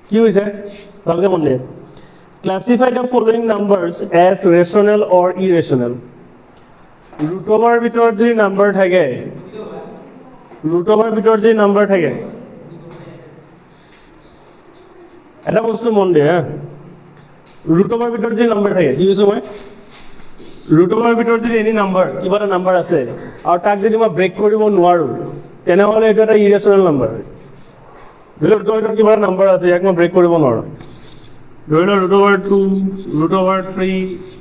কি হৈছে ভালকে মন দিয়ে classify the following numbers as rational or irrational root over ভিতৰত যি নাম্বাৰ থাকে ৰুট ওভাৰ ভিতৰত যি নাম্বাৰ থাকে এটা বস্তু মন দিয়ে ৰুট ওভাৰ ভিতৰত যি নাম্বাৰ থাকে কি কৈছো মই ৰুট ওভাৰ ভিতৰত যদি এনি নাম্বাৰ কিবা এটা নাম্বাৰ আছে আৰু তাক যদি মই ব্ৰেক কৰিব নোৱাৰো তেনেহ'লে এইটো এটা ইৰেচনেল নাম্বাৰ ধৰি লওক ৰুট ওভাৰ কিবা নাম্বাৰ আছে ইয়াক মই ব্ৰেক কৰিব নোৱাৰো ধৰি লওক root over 2 root over 3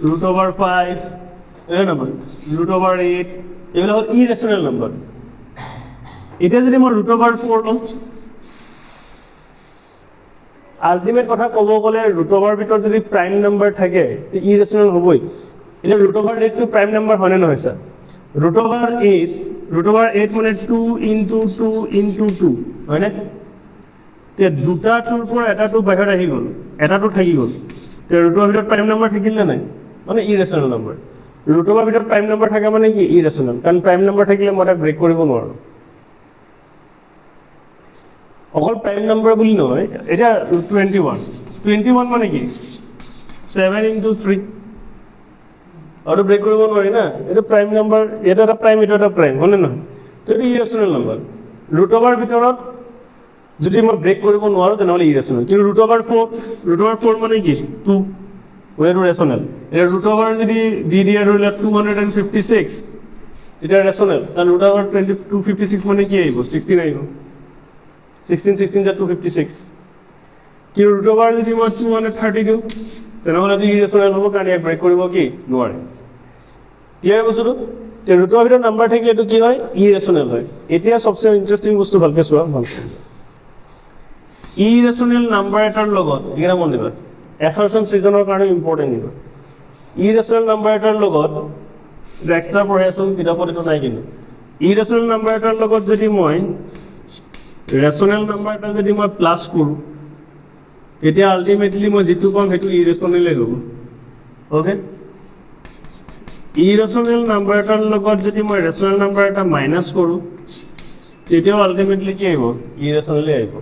root over 5 এই নাম্বাৰ ৰুট ওভাৰ 8 এইবিলাক হ'ল ইৰেচনেল নাম্বাৰ এতিয়া যদি মই ৰুট ওভাৰ 4 লওঁ আল্টিমেট কথা ক'ব গ'লে ৰুট ওভাৰ ভিতৰত যদি প্ৰাইম নাম্বাৰ থাকে ইৰেচনেল হ'বই এতিয়া ৰুট ওভাৰ 8 টো প্ৰাইম নাম্বাৰ হয়নে নহয় স্যাৰ ৰুট ওভাৰ 8 মানে 2 ইনটু 2 ইনটু 2 হয়নে তে দুটা টুৰ পৰা এটা টু বাহিৰত আহি গ'ল এটা টু থাকি গ'ল তে ৰুট ওভাৰ ভিতৰত প্ৰাইম নাম্বাৰ থাকিল নে নাই মানে ইৰেচনেল নাম্বাৰ ৰুট ওভাৰ ভিতৰত প্ৰাইম নাম্বাৰ থাকে মানে কি ইৰেচনেল কাৰণ প্ৰাইম নাম্বাৰ থাকিলে মই তাক ব্ৰেক কৰিব নোৱাৰো অকল প্ৰাইম নাম্বাৰ বুলি নহয় এটা 21 মানে কি 7 ইনটু 3 আৰু ব্ৰেক কৰিব নোৱাৰি না এটা প্ৰাইম নাম্বাৰ এটা প্ৰাইম হয়নে নহয় তো এটা ইৰেচনেল নাম্বাৰ ৰুট ওভাৰ ভিতৰত যদি মই ব্ৰেক কৰিব নোৱাৰো তেনেহ'লে ইৰেচনেল কিন্তু ৰুট ওভাৰ 4 মানে কি 2 ওয়েটো ৰেচনেল এটা ৰুট ওভাৰ যদি দি দিয়া ধৰিলে 256 এটা ৰেচনেল কাৰণ ৰুট ওভাৰ 256 মানে কি আহিব 16 আহিব 16 যা 256 কিন্তু ৰুট ওভাৰ যদি মই 230 দিওঁ তেনেহ'লে এইটো ইৰেচনেল হ'ব কাৰণ ইয়াক ব্ৰেক কৰিব কি নোৱাৰে ক্লিয়াৰ বস্তুটো তে ৰুট ওভাৰ ভিতৰত নাম্বাৰ থাকিলে এইটো কি হয় ইৰেচনেল হয় এতিয়া সবচে ইন্টাৰেষ্টিং বস্তু ভালকে চোৱা ভালকে ইৰেচনেল নাম্বাৰ এটাৰ লগত একেটা মন দিবা এছাৰচন সিজনৰ কাৰণে ইম্পৰ্টেণ্ট এইটো ইৰেচনেল নাম্বাৰ এটাৰ লগত এক্সট্ৰা পঢ়াইছোঁ কিতাপত এইটো নাই কিন্তু ইৰেচনেল নাম্বাৰ এটাৰ লগত যদি মই ৰেচনেল নাম্বাৰ এটা যদি মই প্লাছ কৰোঁ তেতিয়া আল্টিমেটলি মই যিটো পাম সেইটো ইৰেচনেলেই হ'ব অ'কে ইৰেচনেল নাম্বাৰ এটাৰ লগত যদি মই ৰেচনেল নাম্বাৰ এটা মাইনাছ কৰোঁ তেতিয়াও আল্টিমেটলি কি আহিব ইৰেচনেলেই আহিব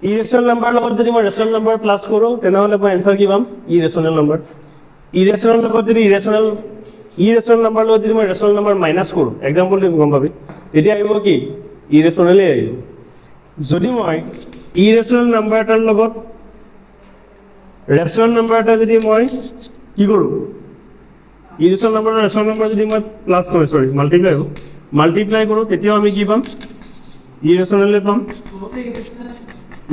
ইৰেচনেল নাম্বাৰৰ লগত যদি মই ৰেচনেল নাম্বাৰ প্লাছ কৰোঁ তেনেহ'লে মই এনচাৰ কি পাম ইৰেচনেল নাম্বাৰ ইৰেচনেল লগত যদি ইৰেচনেল নাম্বাৰৰ লগত যদি মই ৰেচনেল নাম্বাৰ মাইনাছ কৰোঁ এক্সাম্পল দিম গম পাবি তেতিয়া আহিব কি ইৰেচনেলেই আহিব যদি মই ইৰেচনেল নাম্বাৰ এটাৰ লগত ৰেচনেল নাম্বাৰ এটা যদি মই কি কৰোঁ ইৰেচনেল নাম্বাৰ আৰু ৰেচনেল নাম্বাৰ যদি মই প্লাছ কৰোঁ মাল্টিপ্লাই কৰোঁ তেতিয়াও আমি কি পাম ইৰেচনেলেই পাম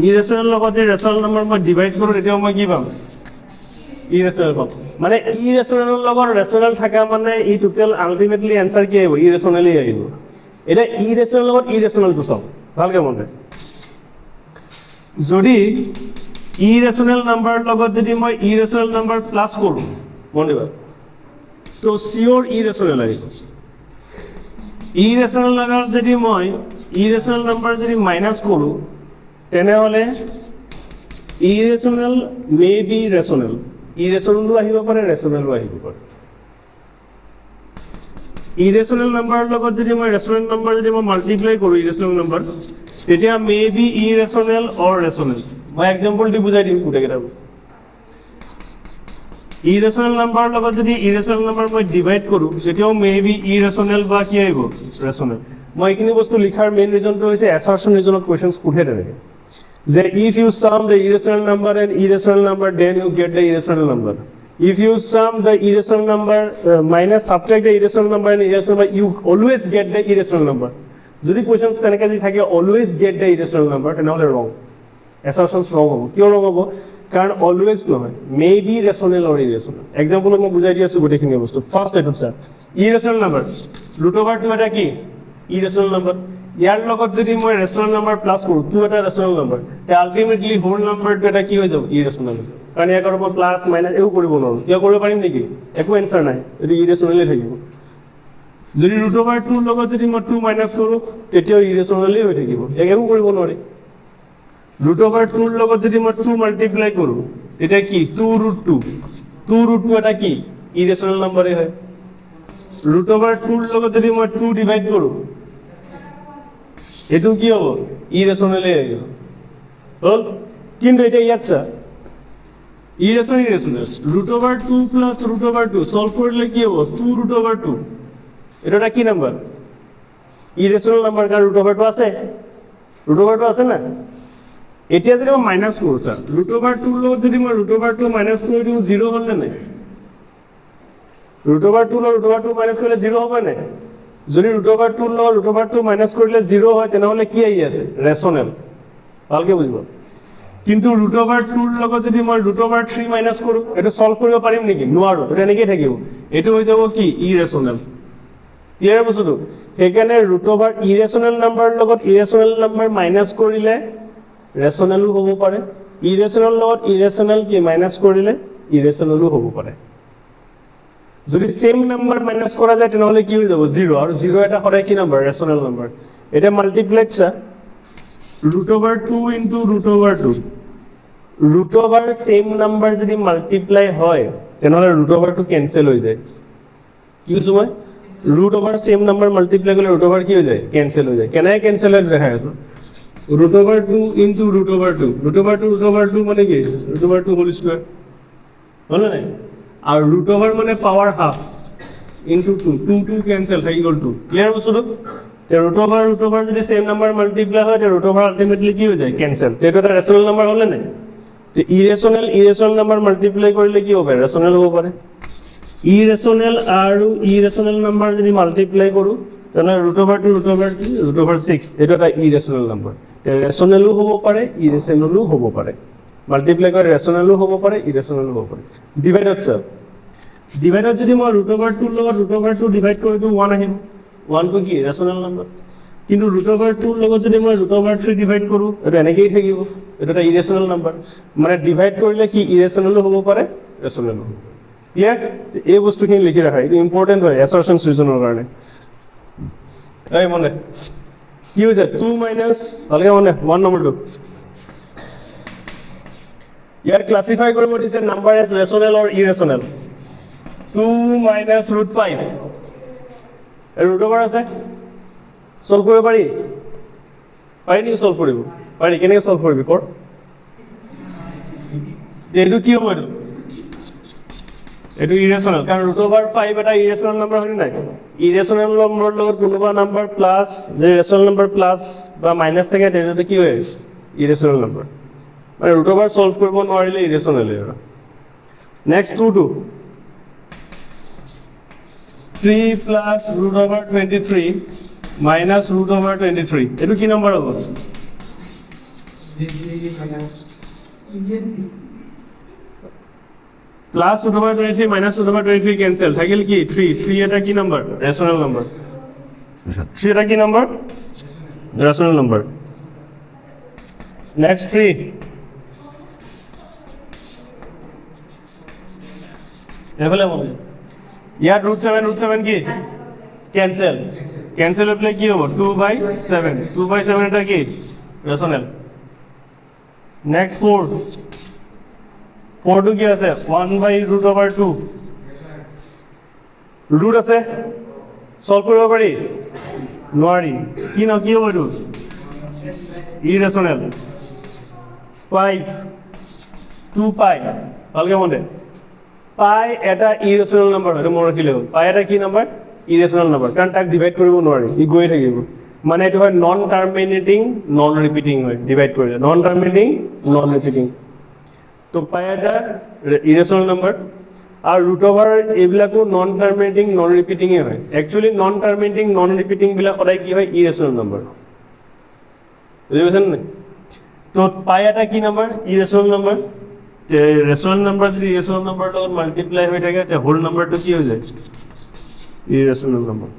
ইৰেচনেল লগত যদি ৰেচনেল নাম্বাৰ মই ডিভাইড কৰোঁ তেতিয়াও মই কি পাম ইৰেচনেল পাম মানে ইৰেচনেলৰ লগত ৰেচনেল থকা মানে ই টোটেল আল্টিমেটলি এনচাৰ কি আহিব ইৰেচনেলেই আহিব এতিয়া ইৰেচনেল লগত ইৰেচনেলটো চাওক ভালকে মনে যদি ইৰেচনেল নাম্বাৰৰ লগত যদি মই ইৰেচনেল নাম্বাৰ প্লাছ কৰোঁ মন দিবা তো চিঅ'ৰ ইৰেচনেল আহিব ইৰেচনেল লগত যদি মই ইৰেচনেল নাম্বাৰ যদি মাইনাছ কৰোঁ তেনেহ'লে ইৰেচনেল মে বি ৰেচনেল ইৰেচনেলো আহিব পাৰে ৰেচনেলো আহিব পাৰে ইৰেচনেল নাম্বাৰৰ লগত যদি মই ৰেচনেল নাম্বাৰ যদি মই মাল্টিপ্লাই কৰোঁ ইৰেচনেল নাম্বাৰ তেতিয়া মে বি ইৰেচনেল অৰ ৰেচনেল মই এক্সাম্পল দি বুজাই দিম গোটেইকেইটা ইৰেচনেল নাম্বাৰৰ লগত যদি ইৰেচনেল নাম্বাৰ মই ডিভাইড কৰোঁ তেতিয়াও মে বি ইৰেচনেল বা কি আহিব ৰেচনেল মই এইখিনি বস্তু লিখাৰ মেইন ৰিজনটো হৈছে এছাৰচন ৰিজনত কুৱেশ্যনছ সোধে তেনেকৈ যে if you sum the irrational number and irrational number then you get the irrational number if you sum the irrational number minus subtract the irrational number and irrational number you always get the irrational number যদি questions তেনেকৈ যদি থাকে always get the irrational number তেনেহ'লে wrong এছাৰচনছ ৰং হ'ব কিয় ৰং হ'ব কাৰণ অলৱেজ নহয় মে বি ৰেচনেল অৰ ইৰেচনেল এক্সাম্পলত মই বুজাই দি আছোঁ গোটেইখিনি বস্তু ফাৰ্ষ্ট এইটো চাৰ ইৰেচনেল নাম্বাৰ ৰুট ওভাৰটো এটা কি ইৰেচনেল নাম্বাৰ ইয়াৰ লগত যদি মই ৰেচনেল নাম্বাৰ প্লাছ কৰোঁ টু এটা ৰেচনেল নাম্বাৰ তে আল্টিমেটলি হোল নাম্বাৰটো এটা কি হৈ যাব ইৰেচনেল কাৰণ ইয়াক আৰু মই প্লাছ মাইনাছ একো কৰিব নোৱাৰোঁ কিয় কৰিব পাৰিম নেকি একো এনচাৰ নাই এইটো ইৰেচনেলেই থাকিব যদি ৰুট ওভাৰ 2 লগত যদি মই 2 মাইনাছ কৰোঁ তেতিয়াও ইৰেচনেলেই হৈ থাকিব ইয়াক একো কৰিব নোৱাৰি ৰুট ওভাৰ 2 লগত যদি মই 2 মাল্টিপ্লাই কৰোঁ তেতিয়া কি 2 ৰুট 2 এটা কি ইৰেচনেল নাম্বাৰেই হয় ৰুট ওভাৰ 2 লগত যদি মই 2 ডিভাইড কৰোঁ এইটো কি হ'ব ইৰেচনেলেই আহিব হল কিন্তু এটা ইয়াচ্ছা ইরেশনাল √2 প্লাস √2 সলভ করলে কি হবে 2 √2 এটা কি নাম্বার ইরেশনাল নাম্বার কার √2 আছে √2 আছে না এটা যদি মাইনাস করো স্যার √2 লো যদি মই √2 মাইনাস করে দিও 0 হল না √2 লো √2 মাইনাস করলে 0 হবে না যদি √2 লো √2 মাইনাস করলে 0 হয় তেনহলে কি আই আছে রেশনাল ভালকে বুঝবো কিন্তু √2 লগত যদি মই √3 মাইনাস কৰো এটা সলভ কৰিব পাৰিম নেকি নোৱাৰো এটা নেকি থাকিব এটো হৈ যাব কি ইৰেশনাল ক্লিয়াৰ বুঝছো সেইকাৰণে ইৰেশনাল নাম্বাৰ লগত ইৰেশনাল নাম্বাৰ মাইনাস কৰিলে ৰেশনালও হ'ব পাৰে ইৰেশনাল লগত ইৰেশনাল কি মাইনাস কৰিলে ইৰেশনালও হ'ব পাৰে যদি সেম নাম্বাৰ মাইনাস কৰা যায় তেনহলে কি হৈ যাব 0 আৰু 0 এটা সদায় কি নাম্বাৰ ৰেশনাল নাম্বাৰ এটা মাল্টিপ্লেক্স √2 into √2 সেম নাম্বাৰ যদি মাল্টিপ্লাই হয় তেনহলে √2 ক্যান্সেল হৈ যায় কি কৈছো মই সেম নাম্বাৰ মাল্টিপ্লাই কৰিলে √2 কি হৈ যায় ক্যান্সেল হৈ যায় কেনে ক্যান্সেল হৈ দেখাই আছো √2 into √2 মানে কি √2 হোল স্কয়াৰ হল না আর √2 মানে পাওয়ার হাফ into 2 ক্যান্সেল থাকি গল 2 ক্লিয়ার বুঝছো তে √2 যদি সেম নাম্বার মাল্টিপ্লাই হয় তে √2 আলটিমেটলি কি হৈ যায় ক্যান্সেল তে এটা রেশনাল নাম্বার হল না তে ইরেশনাল নাম্বার মাল্টিপ্লাই কৰিলে কি হবে ৰেশনাল হ'ব পাৰে ইৰেশনাল আৰু ইৰেশনাল নাম্বাৰ যদি মাল্টিপ্লাই কৰো তেনে √2 6 এটা এটা ইৰেশনাল নাম্বাৰ তে ৰেশনালও হ'ব পাৰে ইৰেশনালও হ'ব পাৰে মাল্টিপ্লাই কৰি ৰেশনালও হ'ব পাৰে ইৰেশনালও হ'ব পাৰে ডিভাইডত যদি মই √2 লগত √2 ডিভাইড কৰি দিও 1 আহিব 1 টো কি ৰেশনাল নাম্বাৰ কিন্তু √2 লগত যদি মই √3 ডিভাইড কৰো এটা এনেকেই থাকিব এটা ইৰেশনাল নাম্বাৰ মানে ডিভাইড কৰিলে কি ইৰেশনালও হ'ব পাৰে ৰেশনালও হ'ব ক্লিয়াৰ এই বস্তুখিনি লিখি ৰাখা এটা ইম্পৰ্টেন্ট হয় এছাৰশনছ ৰিজনৰ কাৰণে এই মনে কি হৈছে 2 মাইনাস ভালকে মনে 1 নম্বৰটো ইয়াৰ ক্লাসিফাই কৰিব দিছে নাম্বাৰ এজ ৰেশনাল অৰ ইৰেশনাল 2 মাইনাস √5 √2 আছে সলভ কৰিব পাৰি পাৰি সলভ কৰিব পাৰি কেনেকৈ সলভ কৰিবি কৰ এইটো কি হ'ব এইটো ইৰেশনাল কাৰণ √5 এটা ইৰেশনাল নাম্বাৰ হয় নাই ইৰেশনাল নম্বৰ লগত কোনোবা নাম্বাৰ প্লাস যে ৰেশনাল নাম্বাৰ প্লাস বা মাইনাস থাকে তেতিয়াটো কি হয় ইৰেশনাল নাম্বাৰ মানে √2 সলভ কৰিব নোৱাৰিলে ইৰেশনাল হয় নেক্সট 2 3 plus √23 minus √23 এটো কি নম্বৰ হ'ব প্লাস √23 minus √23 ক্যান্সেল থাকিল কি 3 এটা কি নম্বৰ ৰেশনাল নম্বৰ 3 এটা কি নম্বৰ ৰেশনাল নম্বৰ নেক্সট 3 এফালে মনে ইয়াত √7 কি ক্যান্সেল হলে কি হবে 2/7 এটা কি রেশনাল নেক্সট 4 টু কি আছে 1/√2 ৰুট আছে সলভ কৰিব পাৰি নোৱাৰি কি না কি হ'ব ৰুট ইৰেশনাল 5 2π ভালকে মনে পাই এটা ইৰেশনাল নাম্বাৰ হয় মনত ৰাখিলে পাই এটা কি নাম্বাৰ ইৰেশনাল নাম্বাৰ কাৰণ তাক ডিভাইড কৰিব নোৱাৰি ই গৈ থাকিব মানে এটো হয় নন টাৰ্মিনেটিং নন ৰিপিটিং হয় ডিভাইড কৰিলে নন টাৰ্মিনেটিং নন ৰিপিটিং তো পাই এটা ইৰেশনাল নাম্বাৰ আৰু √2 এইবিলাকো নন টাৰ্মিনেটিং নন ৰিপিটিং হয় actually non terminating non repeating বিলাক সদায় কি হয় ইৰেশনাল নাম্বাৰ বুজিছেন না তো পাই এটা কি নাম্বাৰ ইৰেশনাল নাম্বাৰ ৰেশনাল নাম্বাৰ যদি ইৰেশনাল নাম্বাৰ লগত মাল্টিপ্লাই হৈ থাকে তে হোল নাম্বাৰটো কি হৈ যায় ইৰেশনাল নাম্বাৰ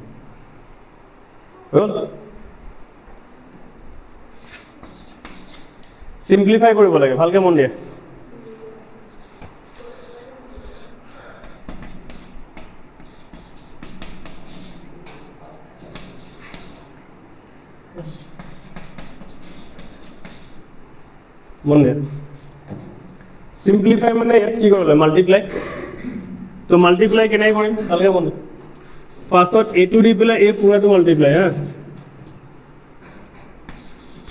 সিম্পলিফাই কৰিব লাগে ভালকে মন দিয়া মন দিয়া সিম্পলিফাই মানে কি কৰলে মাল্টিপ্লাই তো মাল্টিপ্লাই কেনে কৰিম ভালকে বন্ধু ফাৰ্স্টত a টু দি পেলাই a পুৰাটো মাল্টিপ্লাই হা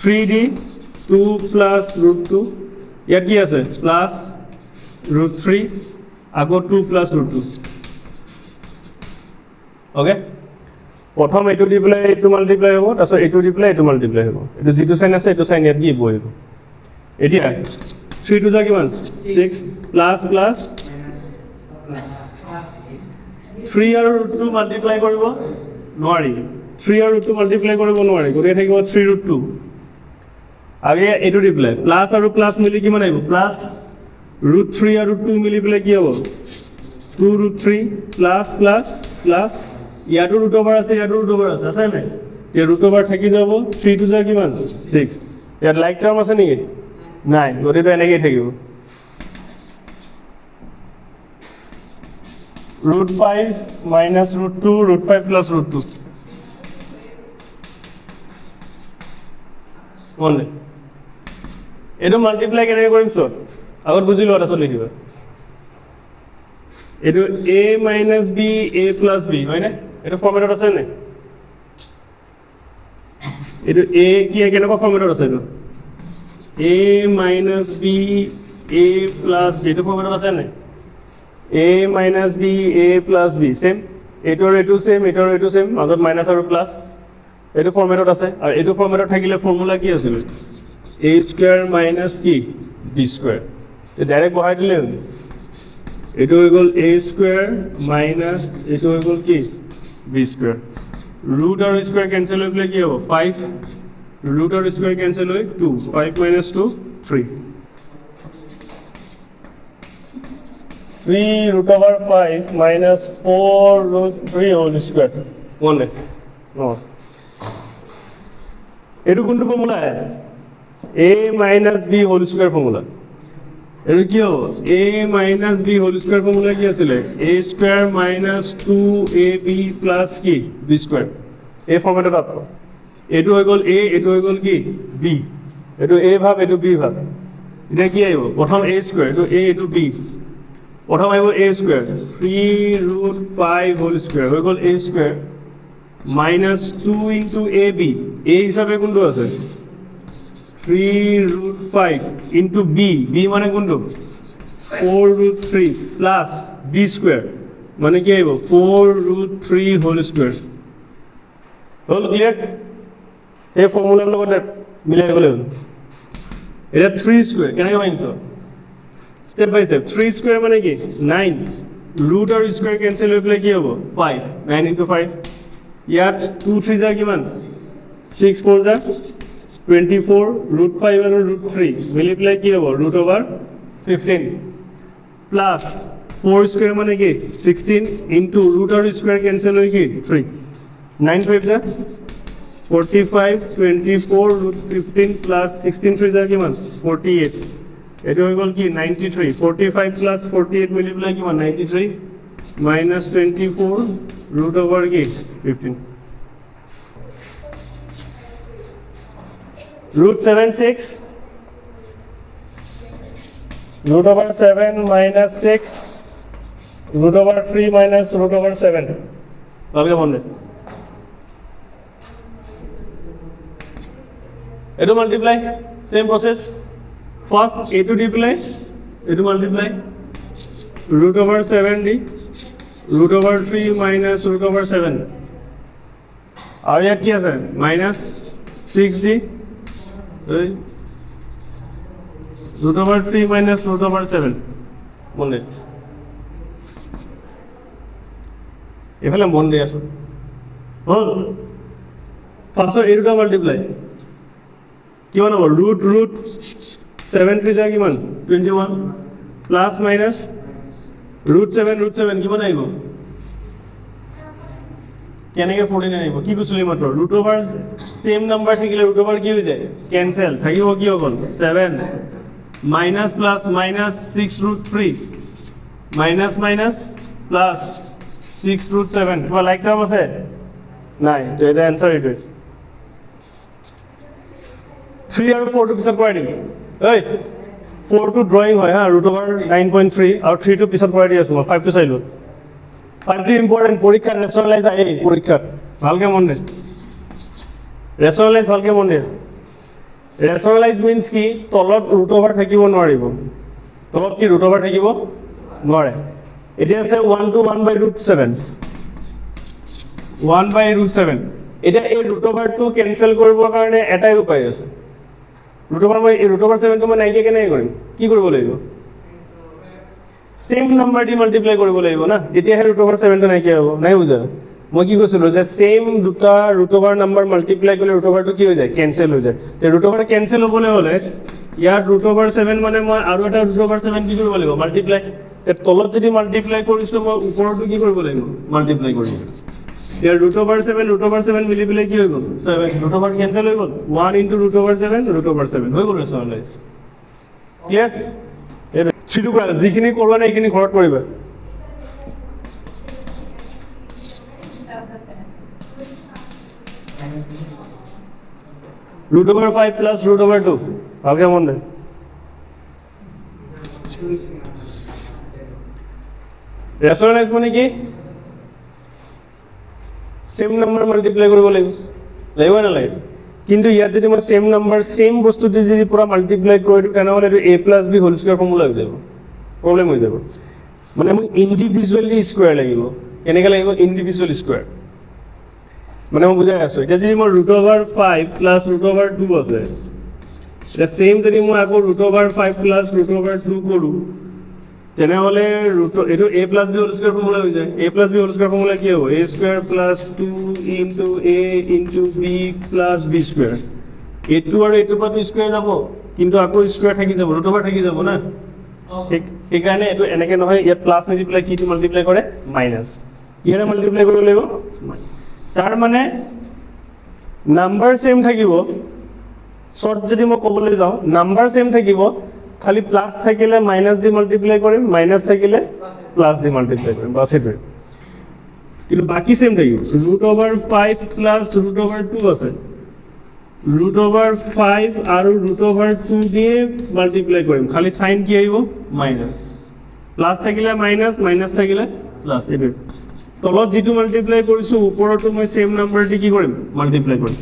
3d 2 প্লাস ৰুট 2 ইয়াত কি আছে প্লাস ৰুট 3 আকৌ 2 প্লাস ৰুট 2 ওকে প্ৰথম এইটো দি পেলাই এইটো মাল্টিপ্লাই হ'ব তাৰপিছত এইটো দি পেলাই এইটো মাল্টিপ্লাই হ'ব এইটো যিটো সাইন আছে এইটো সাইন ইয়াত কি বহিব এতিয়া 3 টু যা কিমান 6 প্লাস প্লাস 3 আৰু ৰুট 2 মাল্টিপ্লাই কৰিব নোৱাৰি 3 আৰু ৰুট 2 মাল্টিপ্লাই কৰিব নোৱাৰি গতিকে থাকিব 3 ৰুট 2 আৰু এইটো দি পেলাই প্লাস আৰু প্লাস মিলি কিমান আহিব প্লাস ৰুট 3 আৰু 2 মিলি পেলাই কি হ'ব 2 ৰুট 3 প্লাস প্লাস প্লাস ইয়াতো ৰুট ওভাৰ আছে ইয়াতো ৰুট ওভাৰ আছে আছে নাই এই ৰুট ওভাৰ থাকি যাব 3 টু যা কিমান 6 ইয়াত লাইক টাৰ্ম আছে নেকি নাই গতিকে এনেকৈ থাকিব root 5 minus root 2 root 5 plus root 2 মনে এইটো মাল্টিপ্লাই কেনেকৈ কৰিম চোৱা আগত বুজি লোৱা তাৰপিছত লিখিবা এইটো a minus b a plus b হয়নে এইটো ফৰ্মেটত আছে নে এইটো a কি কেনেকুৱা ফৰ্মেটত আছে এইটো a minus b a plus b এইটো ফৰ্মেটত আছে নে a minus b a plus b same এইটোৰ এইটো সেম এইটোৰ এইটো সেম মাজত মাইনাস আৰু প্লাস এইটো ফৰ্মেটত আছে আৰু এইটো ফৰ্মেটত থাকিলে ফৰ্মুলা কি আছিল a স্কয়াৰ মাইনাস কি b স্কয়াৰ এই ডাইৰেক্ট বহাই দিলে এইটো হৈ গ'ল a স্কয়াৰ মাইনাস এইটো হৈ গ'ল কি b স্কয়াৰ ৰুট আৰু স্কয়াৰ কেনসেল হৈ পেলাই কি হ'ব 5 ৰুট আৰু স্কয়াৰ কেনসেল হৈ 2 5 minus 2 3 3 root over 5 minus 4 root 3 whole square one no এইটো কোনটো formula a minus b whole square formula এইটো কি হ'ব a minus b whole square formula কি আছিল a square minus 2ab plus কি b square এই ফৰ্মেটত আছে এইটো হৈ গ'ল a এইটো হৈ গ'ল কি b এইটো a ভাগ এইটো b ভাগ এটা কি আহিব প্ৰথম a square এইটো a এইটো b প্ৰথম আহিব a square 3 root 5 whole square হৈ গ'ল a square minus 2 into ab a হিচাপে কোনটো আছে 3 root 5 into b b মানে কোনটো 4 root 3 plus b square মানে কি আহিব 4 root 3 whole square হল ক্লিয়ার এই ফৰ্মুলাৰ লগত মিলাই গ'লে হ'ল এটা 3 স্কয়াৰ কেনেকৈ পাইছো স্টেপ বাই স্টেপ 3 স্কয়াৰ মানে কি 9 ৰুট আৰু স্কয়াৰ কেনসেল হৈ পেলাই কি হ'ব 5 9 into 5 ইয়াত 2 3 যা কিমান 6 4 যা 24 root 5 and root 3 মিলি পেলাই কি হ'ব root over 15 plus 4 square মানে কি 16 into root over square cancel হৈ কি 3 9 5 যা 45 24 root 15 plus 16 3 যা কিমান 48 এটো হৈ গ'ল কি 93 45 plus 48 মিলি পেলাই কিমান 93 minus 24 root over কি 15 root 7 6 root over 7 minus 6 root over 3 minus root over 7 ভালকে মনে এটো multiply same process first a to multiply এটো multiply root over 7 d root over 3 minus root over 7 আর ইয়াত কি আছে minus 6d root over 3 minus root over 7 মনে এফালে মন দিয়ে আছো হল ফার্স্ট এ দুটা মাল্টিপ্লাই কিমান হ'ব root 7 3 যা কিমান 21 প্লাস মাইনাস root 7 কিমান আহিব কেনেকে 49 আহিব কি কৈছিলি মাত্ৰ root over সেম নাম্বার থাকিলে root over কি হৈ যায় ক্যান্সেল থাকিব কি হ'ল 7 minus plus minus 6 root 3 minus minus plus 6 root 7 তোমার লাইক টার্ম আছে নাই তো এটা आंसर এইটো 3 আৰু 4 টো পিছত কৰাই দিম এই 4 টো ড্ৰয়িং হয় হা root over 9.3 আৰু 3 টো পিছত কৰাই দি আছো মই 5 টো চাইলো 5 টো ইম্পৰ্টেন্ট পৰীক্ষা ৰেশনালাইজ এই পৰীক্ষা ভালকে মন দে ৰেশনালাইজ ভালকে মন দে ৰেচনেলাইজ মিন্স কি তলত ৰুট অভাৰ থাকিব নোৱাৰিব তলত কি ৰুট অভাৰ থাকিব নোৱাৰে এতিয়া আছে 1 to 1 by root 7 1 by root 7 এতিয়া এই ৰুট অভাৰটো কেনসেল কৰিবৰ কাৰণে এটাই উপায় আছে ৰুট অভাৰ মই ৰুট অভাৰ 7 টো মই নাইকিয়া কেনেকৈ কৰিম কি কৰিব লাগিব সেম নাম্বাৰ দি মাল্টিপ্লাই কৰিব লাগিব না তেতিয়াহে ৰুট অভাৰ 7 টো নাইকিয়া হ'ব নাই বুজা মই কি কৈছিলো যে সেম দুটা ৰুট অভাৰ নাম্বাৰ মাল্টিপ্লাই কৰিলে ৰুট অভাৰটো কি হৈ যায় কেনসেল হৈ যায় তে ৰুট অভাৰ কেনসেল হ'বলৈ হ'লে ইয়াত ৰুট অভাৰ 7 মানে মই আৰু এটা ৰুট অভাৰ 7 কি কৰিব লাগিব মাল্টিপ্লাই তে তলত যদি মাল্টিপ্লাই কৰিছো মই ওপৰটো কি কৰিব লাগিব মাল্টিপ্লাই কৰিব ইয়াৰ ৰুট অভাৰ 7 মিলি পেলাই কি হৈ গ'ল 7 ৰুট অভাৰ কেনসেল হৈ গ'ল 1 into ৰুট অভাৰ 7 হৈ গ'ল ৰেচনেলাইজ ক্লিয়াৰ সিটো কৰা যিখিনি কৰবা না এইখিনি ঘৰত কৰিবা root over 5 plus root over 2 ভালকে মন দেন রেশনালাইজ মানে কি সেম নাম্বার মাল্টিপ্লাই কৰিব লাগিব লাগিব না লাগিব কিন্তু ইয়াত যদি মই সেম নাম্বাৰ সেম বস্তুতে যদি পুৰা মাল্টিপ্লাই কৰি দিও তেনেহলে এটো a + b whole square formula হৈ যাব প্রবলেম হৈ যাব মানে মোক ইন্ডিভিজুয়ালি স্কয়ার লাগিব এনেকা লাগিব ইন্ডিভিজুয়াল স্কয়ার মানে মই বুজাই আছো এটা যদি মই root over 5 plus root over 2 আছে এটা সেম যদি মই আকৌ root over 5 plus root over 2 কৰো তেনেহলে ৰুট এটো a + b whole square formula হৈ যায় a + b whole square formula কি হ'ব a square plus 2 into a into b plus b square a2 আৰু a2 পৰা স্কয়াৰ যাব কিন্তু আকৌ স্কয়াৰ থাকি যাব ৰুট অভাৰ থাকি যাব না এই কাৰণে এটো এনেকে নহয় ইয়াত প্লাস নিদি পেলাই কি মাল্টিপ্লাই কৰে মাইনাস ইয়াৰে মাল্টিপ্লাই কৰিব লাগিব তার মানে নাম্বার সেম থাকিব শর্ট যদি মই কবলৈ যাও নাম্বার সেম থাকিব খালি প্লাস থাকিলে মাইনাস দি মাল্টিপ্লাই কৰিম মাইনাস থাকিলে প্লাস দি মাল্টিপ্লাই কৰিম বাস এটো কিন্তু বাকি সেম থাকিব root over 5 plus root over 2 আছে ৰুট অভাৰ 5 আৰু ৰুট অভাৰ 2 দিয়ে মাল্টিপ্লাই কৰিম খালি সাইন কি আহিব মাইনাস প্লাস থাকিলে মাইনাস মাইনাস থাকিলে প্লাস এটো তলত যেটো মাল্টিপ্লাই কৰিছো ওপৰটো মই সেম নাম্বাৰ দি কি কৰিম মাল্টিপ্লাই কৰিম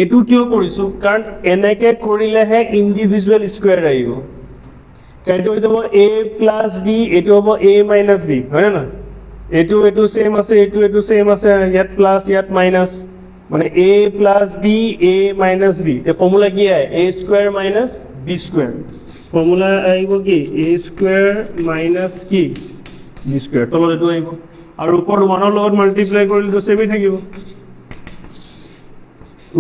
এটো কিয় কৰিছো কাৰণ এনেকে কৰিলেহে ইন্ডিভিজুয়াল স্কয়াৰ আহিব কাইটো হৈ যাব a + b এটো হ'ব a - b হয় না এটো সেম আছে এটো সেম আছে ইয়াত প্লাস ইয়াত মাইনাস মানে a + b a - b তে ফর্মুলা কি হয় a² - b² ফর্মুলা আহিব কি a² - কি b² তলত এটো আহিব আৰু ওপৰ 1 ৰ লগত মাল্টিপ্লাই কৰিলে তো সেমই থাকিব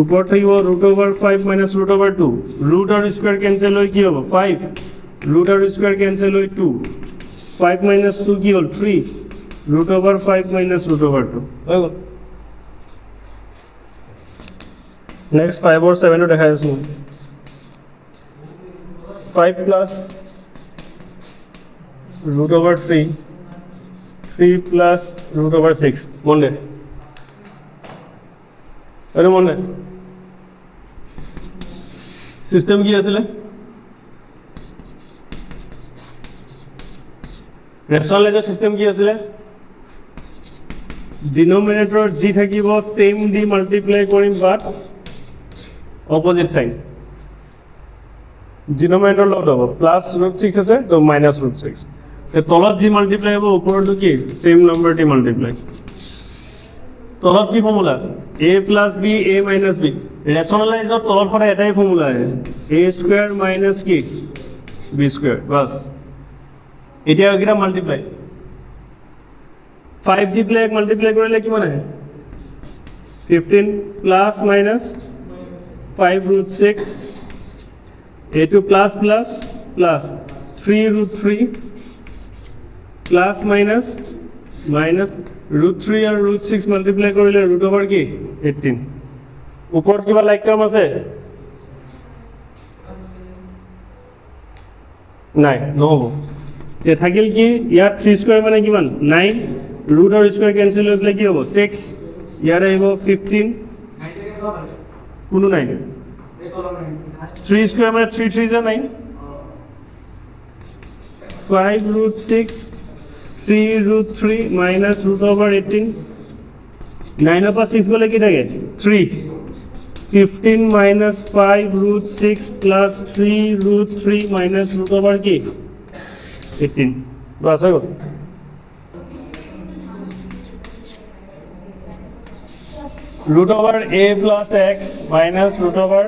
ওপৰ থাকিব root over 5 minus root over 2 root আৰু স্কয়াৰ কেনসেল হৈ কি হ'ব 5 ৰুট আৰু স্কয়াৰ কেনসেল হৈ 2 5 মাইনাস 2 কি হ'ল 3 root over 5 minus root over 2 হৈ গ'ল নেক্সট 5 और 7 টো দেখাই আছো 5 plus root over 3 3 plus root over 6 মনে আরে মনে সিস্টেম কি আছিল রেশনালাইজের সিস্টেম কি আছিল ডিনোমিনেটর জি থাকিব সেম দি মাল্টিপ্লাই কৰিম বাট অপোজিট সাইন ডিনোমিনেটর লগত হ'ব প্লাস √6 আছে তো মাইনাস √6 তে তলত জি মাল্টিপ্লাই হ'ব ওপৰটো কি সেম নাম্বাৰ দি মাল্টিপ্লাই তলত কি formula a + b a - b ৰেশনালাইজৰ তলত সদায় এটাই ফৰ্মুলা আছে a² - কি b² বাস এতিয়া কিটা মাল্টিপ্লাই 5 দি প্লাই মাল্টিপ্লাই কৰিলে কিমান আহে 15 plus minus 5√6 a2 plus plus plus 3√3 plus minus minus √3 আৰু √6 মাল্টিপ্লাই কৰিলে ৰুট অভাৰ কি 18 ওপৰত কিবা লাইক টাৰ্ম আছে নাই নহব তে থাকিল কি ইয়াত 3² মানে কিমান 9 ৰুট আৰু স্কয়াৰ কেনসেল হৈ পেলাই কি হ'ব 6 ইয়াত আহিব 15 কোনো নাই 3² মানে 3 3 9 5√6 3√3 minus √18 9 of 6 বলে কি থাকে 3 15 minus 5 root 6 plus 3 root 3 minus root over কি 18 বাস হয়ে গেল root over a plus x minus root over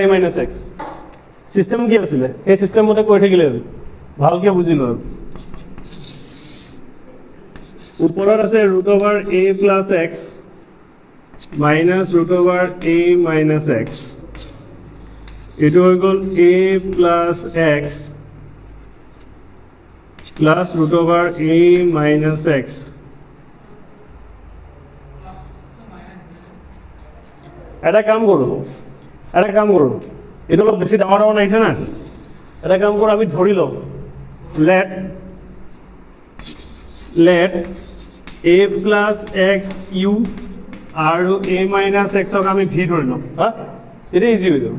a minus x system কি আছিল এই সিস্টেম মতে কৈ থাকিলে ভালকে বুঝিলো উপৰত আছে root over a plus x minus root over a minus x এটো হৈ গল a plus x plus root over a minus x এটা কাম করো এটা অলপ বেশি ডাঙৰ নাইছে না এটা কাম কৰো আমি ধৰি লও let a plus x u আৰু a minus x ক আমি v ধৰি লও হ্যাঁ এটা ইজি হৈ যাব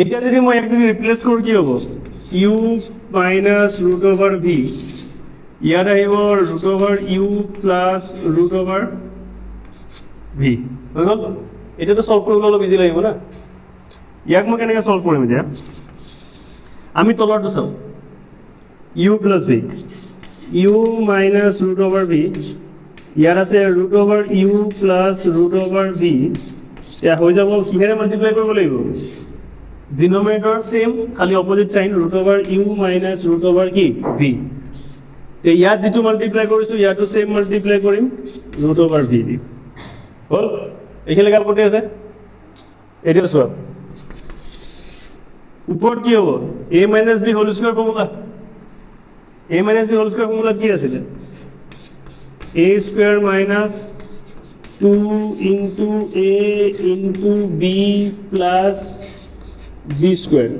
এতিয়া যদি মই একচুয়ালি ৰিপ্লেস কৰো কি হ'ব u minus root over v ইয়াত আহিব root over u plus root over v হৈ গল এটা তো সলভ কৰিব অলপ ইজি লাগিব না ইয়াক মই কেনেকৈ সলভ কৰিম এতিয়া আমি তলৰটো চাও u plus v u minus root over v ইয়াত আছে root over u plus root over v এটা হৈ যাব কিহেৰে মাল্টিপ্লাই কৰিব লাগিব ডিনোমিনেটৰ সেম খালি opposite sign root over u minus root over কি v তে ইয়াত যেটো মাল্টিপ্লাই কৰিছো ইয়াটো সেম মাল্টিপ্লাই কৰিম root over v দি হল এইখিনি কাম করতে আছে এটা সব উপর কি হবো a minus b whole square formula a minus b whole square formula কি আছে a square minus 2 into a into b plus b square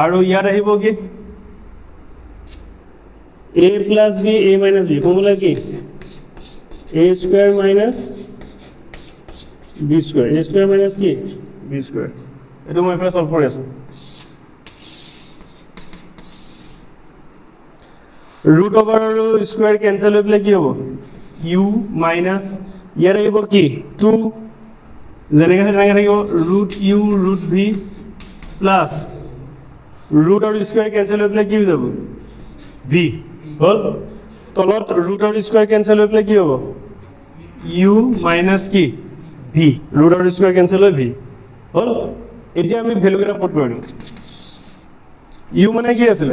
আৰু ইয়াত আহিব কি a plus b a minus b formula কি a square minus b square a square minus কি b square এটা মই এফালে সলভ কৰি আছো root over আৰু স্কয়াৰ ক্যান্সেল হৈ পেলাই কি হ'ব u minus ইয়াৰ আহিব কি 2 যেনেকৈ থাকিব root u root v plus root আৰু স্কয়ার ক্যান্সেল হৈ পেলাই কি হৈ যাব v হল তলত root আৰু স্কয়ার ক্যান্সেল হৈ পেলাই কি হ'ব u minus কি v root over square cancel হয় v হল এতিয়া আমি ভ্যালু কেটা পুট কৰিম u মানে কি আছিল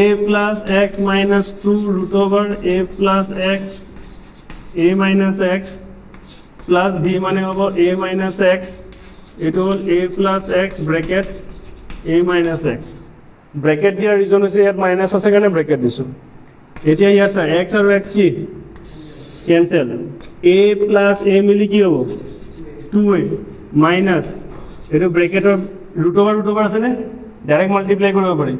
a plus x minus 2 root over a plus x a minus x plus v মানে হ'ব a minus x এটো হল a plus x bracket a minus x bracket দিয়া ৰিজন হৈছে ইয়াত মাইনাস আছে কাৰণে bracket দিছো এতিয়া ইয়াত x আৰু x কি cancel a plus a মিলি কি হ'ব 2a minus এটো ব্ৰ্যাকেটৰ root over আছে নে ডাইৰেক্ট মাল্টিপ্লাই কৰিব পাৰি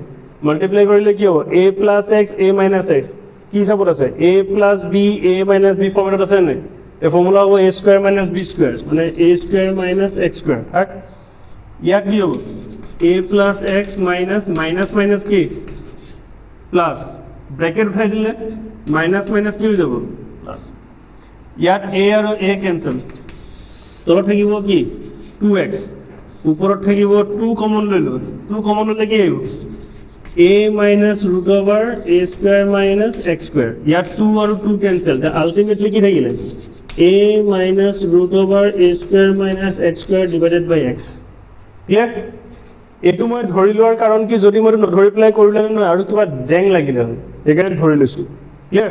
মাল্টিপ্লাই কৰিলে কি হ'ব a plus x a minus x কি হিচাপত আছে a plus b a minus b ফৰ্মেটত আছে নে এই ফৰ্মুলা হ'ব a square minus b square মানে a square minus x square ঠিক ইয়াত কি হ'ব a plus x minus minus কি প্লাস ব্র্যাকেট উঠাই দিলে minus কি হৈ যাব প্লাস ইয়াত a আৰু a ক্যান্সেল তলত থাকিব কি 2x উপৰত থাকিব 2 কমন লৈ ল 2 কমন ললে কি আহিব a minus root over a square minus x square ইয়াত 2 আৰু 2 ক্যান্সেল তে আলটিমেটলি কি থাকিলে a minus root over a square minus x square divided by x clear এটো মই ধৰি লোৱাৰ কাৰণ কি যদি মই নধৰি প্লাই কৰিলে আৰু কিবা জেং লাগিলে হয় একাৰণে ধৰি লৈছো ক্লিয়াৰ